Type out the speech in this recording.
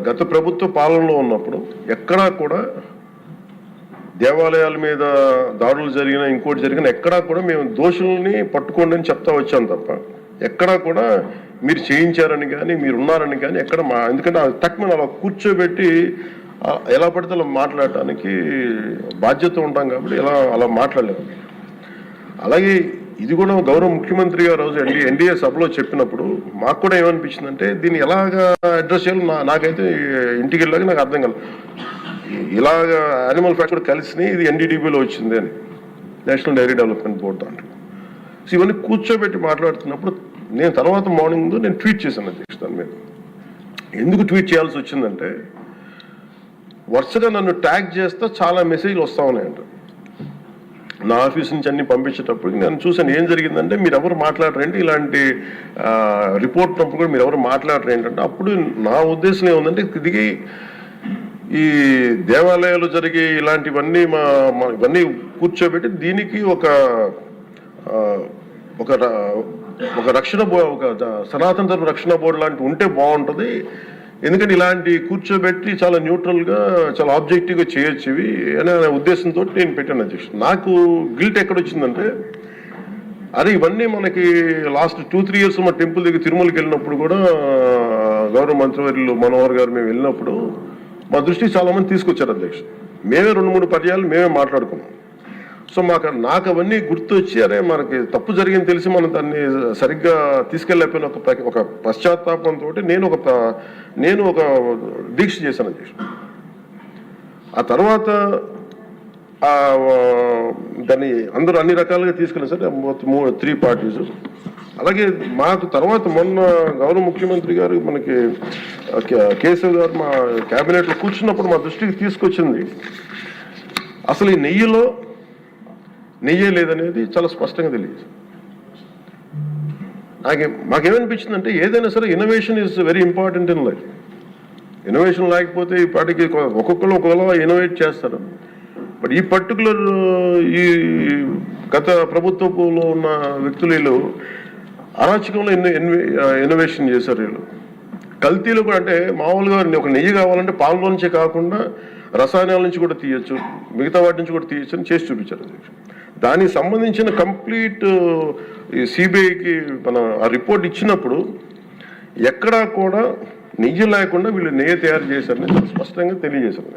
గత ప్రభుత్వ పాలనలో ఉన్నప్పుడు ఎక్కడా కూడా దేవాలయాల మీద దాడులు జరిగిన ఇంకోటి జరిగిన ఎక్కడా కూడా మేము దోషుల్ని పట్టుకోండి అని చెప్తా వచ్చాం తప్ప ఎక్కడా కూడా మీరు చేయించారని కానీ మీరు ఉన్నారని కానీ ఎక్కడ ఎందుకంటే తక్కువ అలా కూర్చోబెట్టి ఎలా పడితే అలా మాట్లాడటానికి బాధ్యత ఉంటాం కాబట్టి అలా మాట్లాడలేదు. అలాగే ఇది కూడా గౌరవ ముఖ్యమంత్రి గారు రోజు ఎన్డీఏ సభలో చెప్పినప్పుడు మాకు కూడా ఏమనిపించిందంటే దీన్ని ఎలాగా అడ్రస్ చేయాలో నాకైతే ఇంటికి వెళ్ళాక నాకు అర్థం కాలేదు. ఇలాగ యానిమల్ ఫ్యాక్ట్ కూడా కలిసి ఇది ఎన్డీడీబీలో వచ్చింది అని నేషనల్ డైరీ డెవలప్మెంట్ బోర్డు దాంట్లో. సో ఇవన్నీ కూర్చోబెట్టి మాట్లాడుతున్నప్పుడు నేను తర్వాత మార్నింగ్ నేను ట్వీట్ చేశాను అధ్యక్ష. దాని మీద ఎందుకు ట్వీట్ చేయాల్సి వచ్చిందంటే వరుసగా నన్ను ట్యాగ్ చేస్తే చాలా మెసేజ్లు వస్తూ ఉన్నాయంట. నా ఆఫీస్ నుంచి అన్ని పంపించేటప్పుడు నేను చూసాను ఏం జరిగిందంటే మీరు ఎవరు మాట్లాడరేంటి, ఇలాంటి రిపోర్ట్ ఉన్నప్పుడు కూడా మీరు ఎవరు మాట్లాడరు ఏంటంటే అప్పుడు నా ఉద్దేశం ఏముందంటే దిగి ఈ దేవాలయాలు జరిగే ఇలాంటివన్నీ ఇవన్నీ కూర్చోబెట్టి దీనికి ఒక రక్షణ ఒక సనాతన ధర్మ రక్షణ బోర్డు లాంటి ఉంటే బాగుంటుంది. ఎందుకంటే ఇలాంటి కూర్చోబెట్టి చాలా న్యూట్రల్గా చాలా ఆబ్జెక్టివ్గా చేయొచ్చు ఇవి అనే ఉద్దేశంతో నేను పెట్టాను అధ్యక్ష. నాకు గిల్ట్ ఎక్కడొచ్చిందంటే అదే ఇవన్నీ మనకి లాస్ట్ 2-3 years మా టెంపుల్ దగ్గర తిరుమలకి వెళ్ళినప్పుడు కూడా గౌరవ మంత్రివర్యులు మనోహర్ గారు మేము వెళ్ళినప్పుడు మా దృష్టికి చాలా మంది తీసుకొచ్చారు అధ్యక్ష. మేమే 2-3 పర్యాలు మేమే మాట్లాడుకున్నాం. సో నాకు అవన్నీ గుర్తొచ్చి అరే మనకి తప్పు జరిగింది తెలిసి మనం దాన్ని సరిగ్గా తీసుకెళ్ళకపోయిన ఒక పశ్చాత్తాపంతో నేను ఒక దీక్ష చేశాను అధ్యక్ష. ఆ తర్వాత దాన్ని అందరూ అన్ని రకాలుగా తీసుకెళ్ళారు సార్ 3 parties. అలాగే మాకు తర్వాత మొన్న గౌరవ ముఖ్యమంత్రి గారు మనకి కేశవ్ గారు మా క్యాబినెట్లో కూర్చున్నప్పుడు మా దృష్టికి తీసుకొచ్చింది అసలు ఈ నెయ్యే లేదనేది చాలా స్పష్టంగా తెలియదు. మాకేమనిపించిందంటే ఏదైనా సరే innovation is very important in life. Innovation లేకపోతే ఈ పాటికి ఒక్కొక్కరు ఒకవేళ ఇన్నోవేట్ చేస్తారు. బట్ ఈ పర్టికులర్ ఈ గత ప్రభుత్వంలో ఉన్న వ్యక్తులు వీళ్ళు అరాచకంలో ఇన్నోవేషన్ చేశారు. వీళ్ళు కల్తీలు కూడా అంటే మామూలుగా ఒక నెయ్యి కావాలంటే పాలలో నుంచే కాకుండా రసాయనాల నుంచి కూడా తీయచ్చు, మిగతా వాటి నుంచి కూడా తీయచ్చు అని చేసి చూపించారు. దానికి సంబంధించిన కంప్లీట్ సిబిఐకి మన ఆ రిపోర్ట్ ఇచ్చినప్పుడు ఎక్కడా కూడా నెయ్యి లేకుండా వీళ్ళు నెయ్యి తయారు చేశారని స్పష్టంగా తెలియజేశారు.